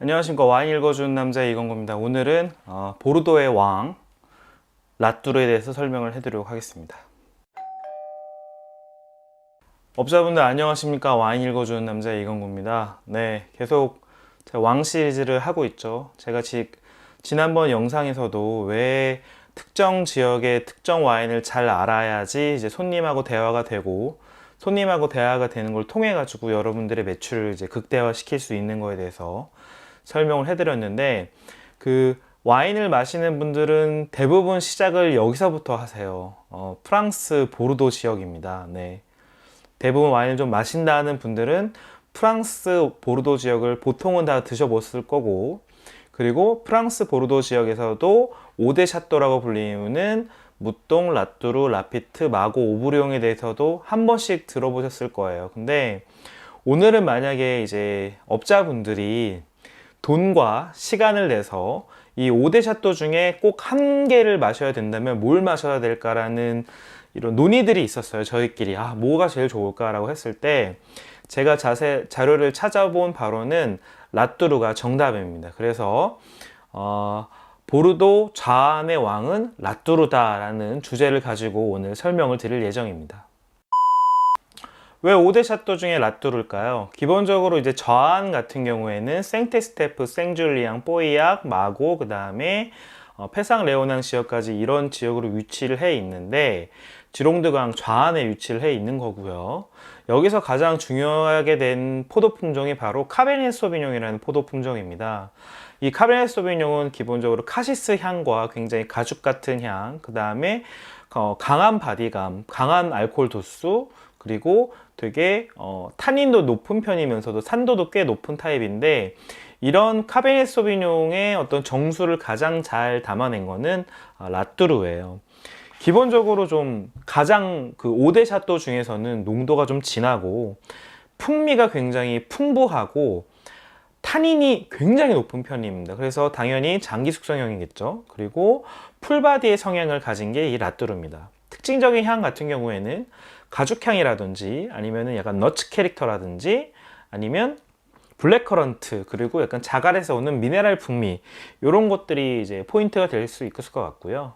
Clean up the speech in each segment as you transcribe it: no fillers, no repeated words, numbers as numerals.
안녕하십니까. 와인 읽어주는 남자 이건구입니다. 오늘은 보르도의 왕 라뚜르에 대해서 설명을 해드리도록 하겠습니다. 업자분들 안녕하십니까. 와인 읽어주는 남자 이건구입니다. 네, 계속 제가 왕 시리즈를 하고 있죠. 제가 지난번 영상에서도 왜 특정 지역의 특정 와인을 잘 알아야지 이제 손님하고 대화가 되고, 손님하고 대화가 되는 걸 통해 가지고 여러분들의 매출을 이제 극대화 시킬 수 있는 거에 대해서 설명을 해드렸는데, 그 와인을 마시는 분들은 대부분 시작을 여기서부터 하세요. 프랑스 보르도 지역입니다. 네. 대부분 와인을 좀 마신다는 분들은 프랑스 보르도 지역을 보통은 다 드셔봤을 거고, 그리고 프랑스 보르도 지역에서도 5대 샤또라고 불리는 무똥, 라뚜르, 라피트, 마고, 오브리옹에 대해서도 한 번씩 들어보셨을 거예요. 근데 오늘은 만약에 이제 업자분들이 돈과 시간을 내서 이 5대 샤또 중에 꼭 한 개를 마셔야 된다면 뭘 마셔야 될까라는 이런 논의들이 있었어요. 저희끼리 뭐가 제일 좋을까라고 했을 때 제가 자료를 찾아본 바로는 라뚜르가 정답입니다. 그래서 보르도 좌안의 왕은 라뚜르다라는 주제를 가지고 오늘 설명을 드릴 예정입니다. 왜 5대 샤또 중에 라뚜르일까요? 기본적으로 이제 좌안 같은 경우에는 생테스테프, 생줄리앙, 뽀이악, 마고, 그 다음에 페상 레오낭 지역까지 이런 지역으로 위치를 해 있는데, 지롱드강 좌안에 위치를 해 있는 거고요. 여기서 가장 중요하게 된 포도 품종이 바로 카베르네 소비뇽이라는 포도 품종입니다. 이 카베르네 소비뇽은 기본적으로 카시스 향과 굉장히 가죽 같은 향, 그 다음에 강한 바디감, 강한 알코올 도수, 그리고 되게 탄닌도 높은 편이면서도 산도도 꽤 높은 타입인데, 이런 카베르네 소비뇽의 어떤 정수를 가장 잘 담아낸 거는 라뚜르예요. 기본적으로 좀 가장 그 5대 샤또 중에서는 농도가 좀 진하고 풍미가 굉장히 풍부하고 타닌이 굉장히 높은 편입니다. 그래서 당연히 장기 숙성형이겠죠. 그리고 풀바디의 성향을 가진 게 이 라뚜르입니다. 특징적인 향 같은 경우에는 가죽향이라든지 아니면은 약간 너츠 캐릭터라든지 아니면 블랙커런트, 그리고 약간 자갈에서 오는 미네랄 풍미, 이런 것들이 이제 포인트가 될 수 있을 것 같고요.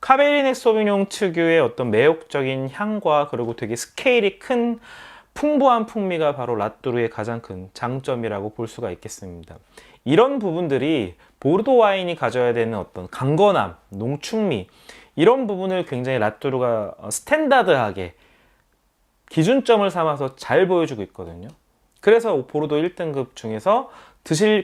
카베르네 소비뇽 특유의 어떤 매혹적인 향과 그리고 되게 스케일이 큰 풍부한 풍미가 바로 라뚜르의 가장 큰 장점이라고 볼 수가 있겠습니다. 이런 부분들이 보르도 와인이 가져야 되는 어떤 강건함, 농축미, 이런 부분을 굉장히 라뚜르가 스탠다드하게 기준점을 삼아서 잘 보여주고 있거든요. 그래서 보르도 1등급 중에서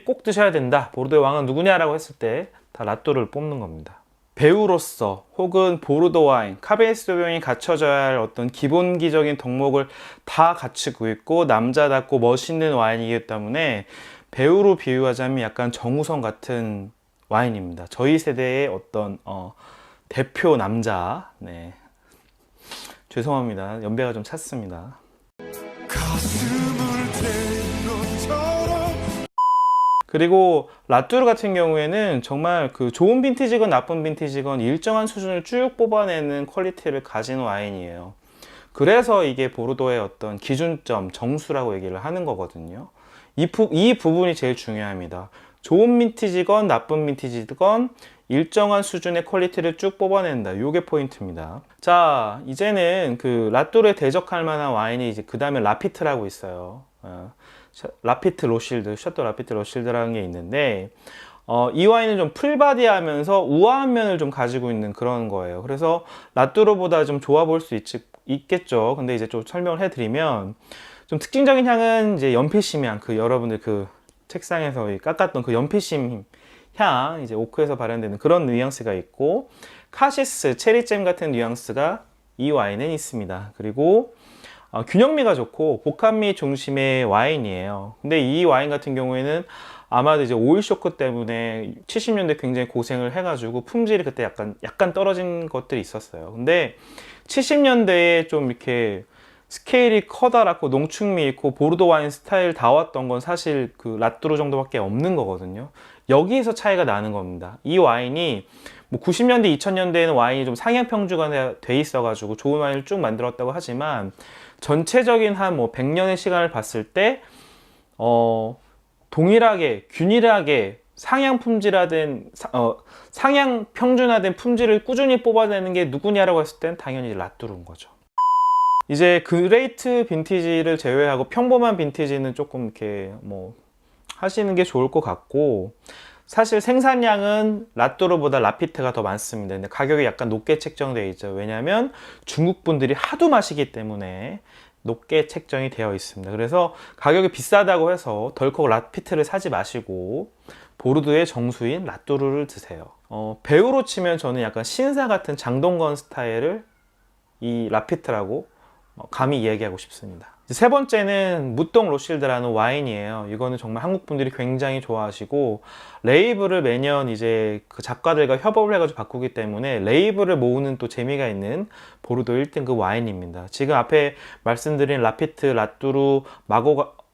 꼭 드셔야 된다, 보르도의 왕은 누구냐라고 했을 때 다 라뚜르를 뽑는 겁니다. 배우로서 혹은 보르도 와인, 카베르네 소비뇽이 갖춰져야 할 어떤 기본기적인 덕목을 다 갖추고 있고 남자답고 멋있는 와인이기 때문에 배우로 비유하자면 약간 정우성 같은 와인입니다. 저희 세대의 어떤 대표 남자. 네. 죄송합니다. 연배가 좀 찼습니다. 그리고 라뚜르 같은 경우에는 정말 그 좋은 빈티지건 나쁜 빈티지건 일정한 수준을 쭉 뽑아내는 퀄리티를 가진 와인이에요. 그래서 이게 보르도의 어떤 기준점, 정수라고 얘기를 하는 거거든요. 이 부분이 제일 중요합니다. 좋은 빈티지건 나쁜 빈티지건 일정한 수준의 퀄리티를 쭉 뽑아낸다. 요게 포인트입니다. 자, 이제는 그 라뚜르에 대적할 만한 와인이 이제 그 다음에 라피트라고 있어요. 라피트 로실드, 샤또 라피트 로실드라는 게 있는데, 이 와인은 좀 풀바디하면서 우아한 면을 좀 가지고 있는 그런 거예요. 그래서 라뚜르보다 좀 좋아 보일 수 있겠죠. 근데 이제 좀 설명을 해드리면, 좀 특징적인 향은 이제 연필심 향, 여러분들 그 책상에서 깎았던 그 연필심 향, 이제 오크에서 발현되는 그런 뉘앙스가 있고, 카시스, 체리잼 같은 뉘앙스가 이 와인은 있습니다. 그리고 균형미가 좋고 복합미 중심의 와인이에요. 근데 이 와인 같은 경우에는 아마도 이제 오일 쇼크 때문에 70년대 굉장히 고생을 해가지고 품질이 그때 약간 떨어진 것들이 있었어요. 근데 70년대에 좀 이렇게 스케일이 커다랗고 농축미 있고 보르도 와인 스타일 다 왔던 건 사실 그 라뚜르 정도밖에 없는 거거든요. 여기에서 차이가 나는 겁니다. 이 와인이 뭐 90년대, 2000년대에는 와인이 좀 상향 평준화가 돼 있어가지고 좋은 와인을 쭉 만들었다고 하지만 전체적인 한 뭐 100년의 시간을 봤을 때 동일하게 균일하게 상향 품질화된 상향 평준화된 품질을 꾸준히 뽑아내는 게 누구냐라고 했을 땐 당연히 라뚜루인 거죠. 이제 그레이트 빈티지를 제외하고 평범한 빈티지는 조금 이렇게 뭐 하시는 게 좋을 것 같고, 사실 생산량은 라뚜루보다 라피트가 더 많습니다. 근데 가격이 약간 높게 책정되어 있죠. 왜냐하면 중국 분들이 하도 마시기 때문에 높게 책정이 되어 있습니다. 그래서 가격이 비싸다고 해서 덜컥 라피트를 사지 마시고 보르도의 정수인 라뚜루를 드세요. 배우로 치면 저는 약간 신사 같은 장동건 스타일을 이 라피트라고 감히 이야기하고 싶습니다. 세 번째는 무똥 로실드라는 와인이에요. 이거는 정말 한국 분들이 굉장히 좋아하시고, 레이블을 매년 이제 그 작가들과 협업을 해가지고 바꾸기 때문에 레이블을 모으는 또 재미가 있는 보르도 1등급 와인입니다. 지금 앞에 말씀드린 라피트, 라뚜루,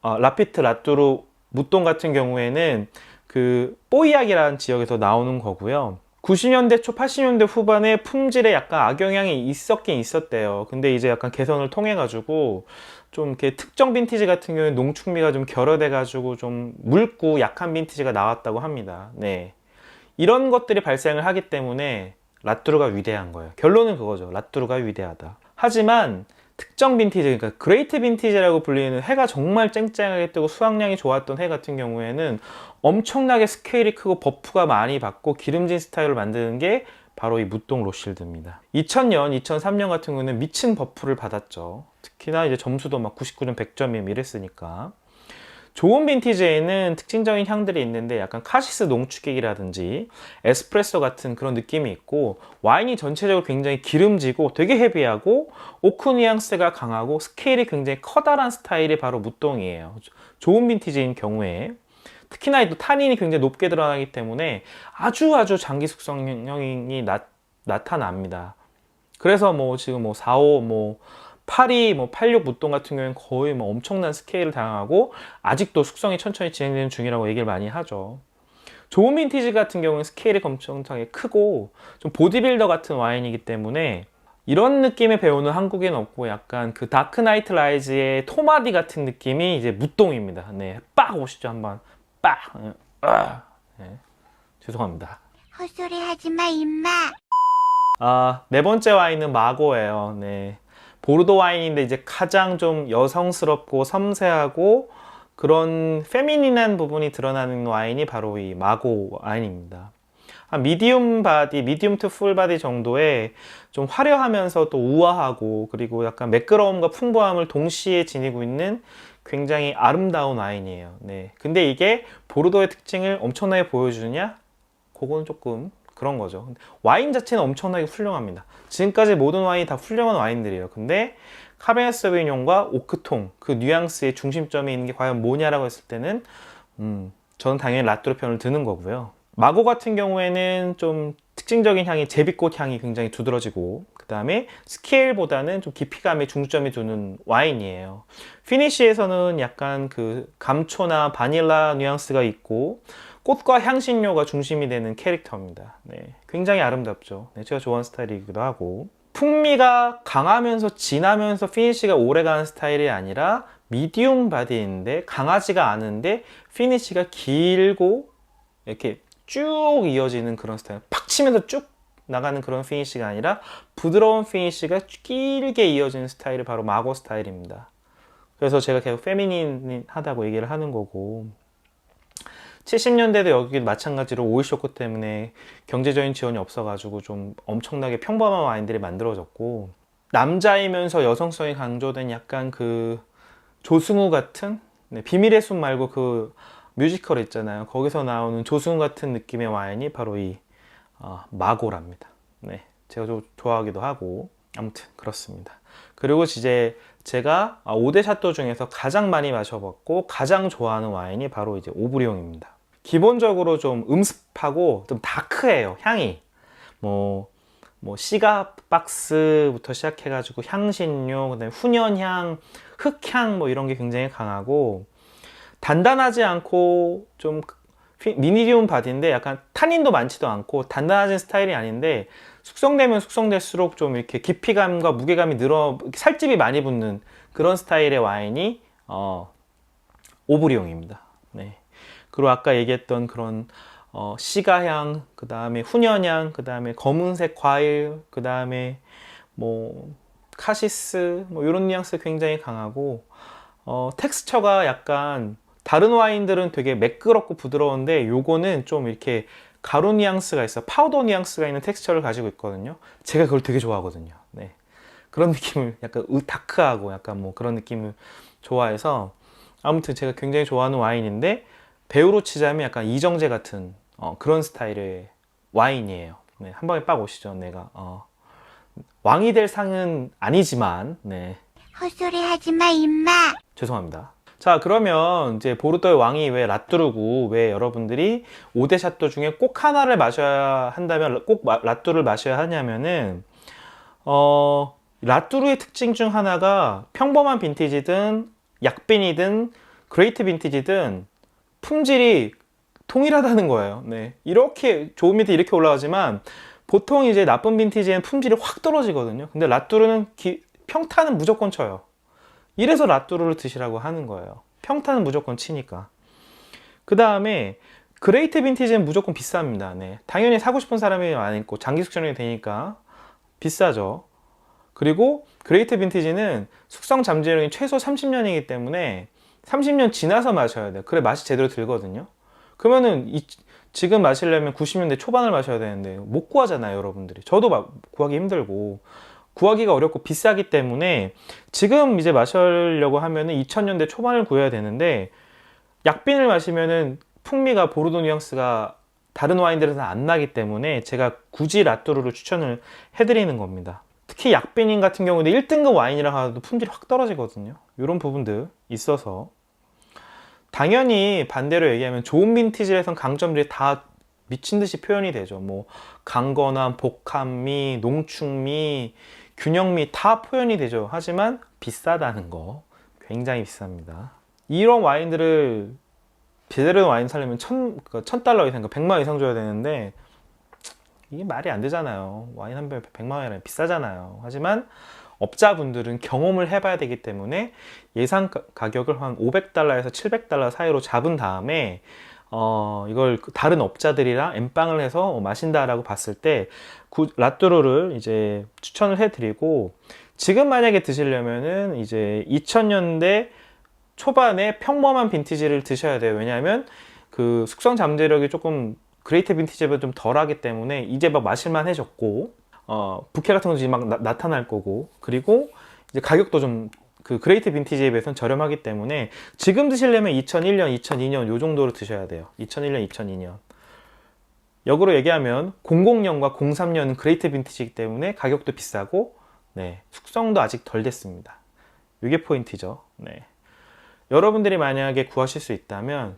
라피트, 라뚜루, 무똥 같은 경우에는 그 뽀이약이라는 지역에서 나오는 거고요. 90년대 초 80년대 후반에 품질에 약간 악영향이 있었긴 있었대요. 근데 이제 약간 개선을 통해 가지고 좀 이렇게 특정 빈티지 같은 경우에 농축미가 좀 결여돼 가지고 좀 묽고 약한 빈티지가 나왔다고 합니다. 네, 이런 것들이 발생을 하기 때문에 라뚜루가 위대한 거예요. 결론은 그거죠. 라뚜루가 위대하다. 하지만 특정 빈티지, 그러니까 그레이트 빈티지라고 불리는 해가 정말 쨍쨍하게 뜨고 수확량이 좋았던 해 같은 경우에는 엄청나게 스케일이 크고 버프가 많이 받고 기름진 스타일을 만드는 게 바로 이 무똥 로실드입니다. 2000년, 2003년 같은 경우는 미친 버프를 받았죠. 특히나 이제 점수도 막 99점, 100점이 이랬으니까. 좋은 빈티지에는 특징적인 향들이 있는데 약간 카시스 농축액이라든지 에스프레소 같은 그런 느낌이 있고, 와인이 전체적으로 굉장히 기름지고 되게 헤비하고 오크 뉘앙스가 강하고 스케일이 굉장히 커다란 스타일이 바로 무똥이에요. 좋은 빈티지인 경우에 특히나 또 타닌이 굉장히 높게 드러나기 때문에 아주 장기 숙성형이 나타납니다. 그래서 뭐 지금 뭐 45, 82, 86 무똥 같은 경우에는 거의 뭐 엄청난 스케일을 다양하고 아직도 숙성이 천천히 진행되는 중이라고 얘기를 많이 하죠. 좋은 빈티지 같은 경우는 스케일이 엄청나게 크고 좀 보디빌더 같은 와인이기 때문에 이런 느낌의 배우는 한국에는 없고, 약간 그 다크 나이트 라이즈의 토마디 같은 느낌이 이제 무똥입니다. 네, 빡 오시죠 한번. 빡. 네, 죄송합니다. 헛소리 하지마 임마. 네 번째 와인은 마고예요. 네. 보르도 와인인데 이제 가장 좀 여성스럽고 섬세하고 그런 페미닌한 부분이 드러나는 와인이 바로 이 마고 와인입니다. 한 미디움 바디, 미디움 투 풀 바디 정도의 좀 화려하면서 또 우아하고 그리고 약간 매끄러움과 풍부함을 동시에 지니고 있는 굉장히 아름다운 와인이에요. 네. 근데 이게 보르도의 특징을 엄청나게 보여주느냐? 그건 조금 그런 거죠. 와인 자체는 엄청나게 훌륭합니다. 지금까지 모든 와인이 다 훌륭한 와인들이에요. 근데 카베르네 소비뇽과 오크통 그 뉘앙스의 중심점이 있는 게 과연 뭐냐라고 했을 때는 저는 당연히 라뚜루 편을 드는 거고요. 마고 같은 경우에는 좀 특징적인 향이 제비꽃 향이 굉장히 두드러지고, 그 다음에 스케일보다는 좀 깊이감에 중점이 두는 와인이에요. 피니쉬에서는 약간 그 감초나 바닐라 뉘앙스가 있고 꽃과 향신료가 중심이 되는 캐릭터입니다. 네, 굉장히 아름답죠. 네, 제가 좋아하는 스타일이기도 하고, 풍미가 강하면서 진하면서 피니쉬가 오래가는 스타일이 아니라 미디움 바디인데 강하지가 않은데 피니쉬가 길고 이렇게 쭉 이어지는 그런 스타일, 팍 치면서 쭉 나가는 그런 피니쉬가 아니라 부드러운 피니쉬가 길게 이어지는 스타일이 바로 마고 스타일입니다. 그래서 제가 계속 페미닌하다고 얘기를 하는 거고, 70년대도 여기 마찬가지로 오일 쇼크 때문에 경제적인 지원이 없어가지고 좀 엄청나게 평범한 와인들이 만들어졌고, 남자이면서 여성성이 강조된 약간 그 조승우 같은, 네, 비밀의 숲 말고 그 뮤지컬 있잖아요. 거기서 나오는 조승우 같은 느낌의 와인이 바로 이 마고랍니다. 네, 제가 좀 좋아하기도 하고, 아무튼 그렇습니다. 그리고 이제 제가 5대 샤또 중에서 가장 많이 마셔봤고 가장 좋아하는 와인이 바로 이제 오브리옹입니다. 기본적으로 좀 음습하고 좀 다크해요. 향이 시가박스부터 시작해가지고 향신료, 그다음에 훈연향, 흑향 이런 게 굉장히 강하고, 단단하지 않고 좀 미디움 바디인데 약간 타닌도 많지도 않고 단단해진 스타일이 아닌데, 숙성되면 숙성될수록 좀 이렇게 깊이감과 무게감이 살집이 많이 붙는 그런 스타일의 와인이 오브리옹입니다. 네. 그리고 아까 얘기했던 그런 시가향, 그 다음에 훈연향, 그 다음에 검은색 과일, 그 다음에 뭐 카시스, 뭐 이런 뉘앙스 굉장히 강하고 텍스처가 약간 다른 와인들은 되게 매끄럽고 부드러운데 요거는 좀 이렇게 가루 뉘앙스가 있어, 파우더 뉘앙스가 있는 텍스처를 가지고 있거든요. 제가 그걸 되게 좋아하거든요. 네. 그런 느낌을 약간 다크하고 약간 뭐 그런 느낌을 좋아해서 아무튼 제가 굉장히 좋아하는 와인인데 배우로 치자면 약간 이정재 같은 그런 스타일의 와인이에요. 네, 한 방에 빡 오시죠. 내가 왕이 될 상은 아니지만 네, 헛소리 하지마 임마. 죄송합니다. 자, 그러면 이제 보르도의 왕이 왜 라뚜르고 왜 여러분들이 5대 샤또 중에 꼭 하나를 마셔야 한다면 꼭 라뚜르를 마셔야 하냐면은 라뚜르의 특징 중 하나가 평범한 빈티지든 약빈이든 그레이트 빈티지든 품질이 동일하다는 거예요. 네. 이렇게 좋은 빈티지 이렇게 올라가지만 보통 이제 나쁜 빈티지엔 품질이 확 떨어지거든요. 근데 라뚜르는 평타는 무조건 쳐요. 이래서 라뚜르를 드시라고 하는 거예요. 평타는 무조건 치니까. 그 다음에 그레이트 빈티지는 무조건 비쌉니다. 네. 당연히 사고 싶은 사람이 많고 장기 숙성이 되니까 비싸죠. 그리고 그레이트 빈티지는 숙성 잠재력이 최소 30년이기 때문에 30년 지나서 마셔야 돼요. 그래 맛이 제대로 들거든요. 그러면은 지금 마시려면 90년대 초반을 마셔야 되는데 못 구하잖아요, 여러분들이. 저도 구하기 힘들고 구하기가 어렵고 비싸기 때문에 지금 이제 마시려고 하면은 2000년대 초반을 구해야 되는데 약빈을 마시면은 풍미가 보르도 뉘앙스가 다른 와인들에서는 안 나기 때문에 제가 굳이 라뚜르를 추천을 해드리는 겁니다. 특히 약빈인 같은 경우는 1등급 와인이라 하도 품질이 확 떨어지거든요. 이런 부분들 있어서 당연히 반대로 얘기하면 좋은 빈티지에선 강점들이 다 미친 듯이 표현이 되죠. 뭐 강건함, 복합미, 농축미, 균형미 다 표현이 되죠. 하지만 비싸다는 거 굉장히 비쌉니다. 이런 와인들을 제대로 된 와인 사려면 $1000 이상, 100만 이상 줘야 되는데 이게 말이 안 되잖아요. 와인 한 병에 100만 원이라면 비싸잖아요. 하지만 업자분들은 경험을 해봐야 되기 때문에 예상 가격을 한 $500에서 $700 사이로 잡은 다음에 이걸 다른 업자들이랑 엠빵을 해서 마신다라고 봤을 때 라뚜르를 이제 추천을 해드리고 지금 만약에 드시려면은 이제 2000년대 초반에 평범한 빈티지를 드셔야 돼요. 왜냐하면 그 숙성 잠재력이 조금 그레이트 빈티지보다 좀 덜하기 때문에 이제 막 마실만 해졌고 부캐 같은 것도 이제 막 나타날 거고 그리고 이제 가격도 좀 그 그레이트 빈티지에 비해서는 저렴하기 때문에 지금 드시려면 2001년, 2002년 요 정도로 드셔야 돼요. 2001년, 2002년. 역으로 얘기하면 00년과 03년은 그레이트 빈티지이기 때문에 가격도 비싸고 네, 숙성도 아직 덜 됐습니다. 이게 포인트죠. 네. 여러분들이 만약에 구하실 수 있다면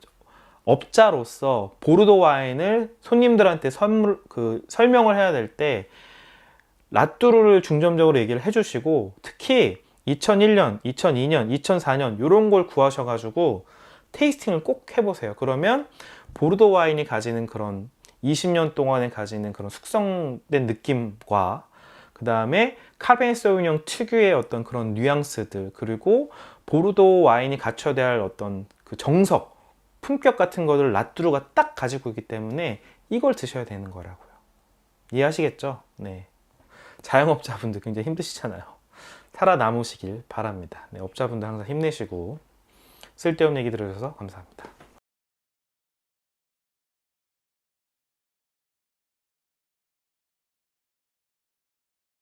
업자로서 보르도 와인을 손님들한테 설명을 해야 될 때 라뚜르를 중점적으로 얘기를 해주시고 특히 2001년, 2002년, 2004년 이런 걸 구하셔가지고 테이스팅을 꼭 해보세요. 그러면 보르도 와인이 가지는 그런 20년 동안에 가지는 그런 숙성된 느낌과 그 다음에 카베네 소비뇽 특유의 어떤 그런 뉘앙스들 그리고 보르도 와인이 갖춰야 할 어떤 그 정석, 품격 같은 것을 라뚜르가 딱 가지고 있기 때문에 이걸 드셔야 되는 거라고요. 이해하시겠죠? 네. 자영업자분들 굉장히 힘드시잖아요. 살아남으시길 바랍니다. 네, 업자분들 항상 힘내시고 쓸데없는 얘기 들어주셔서 감사합니다.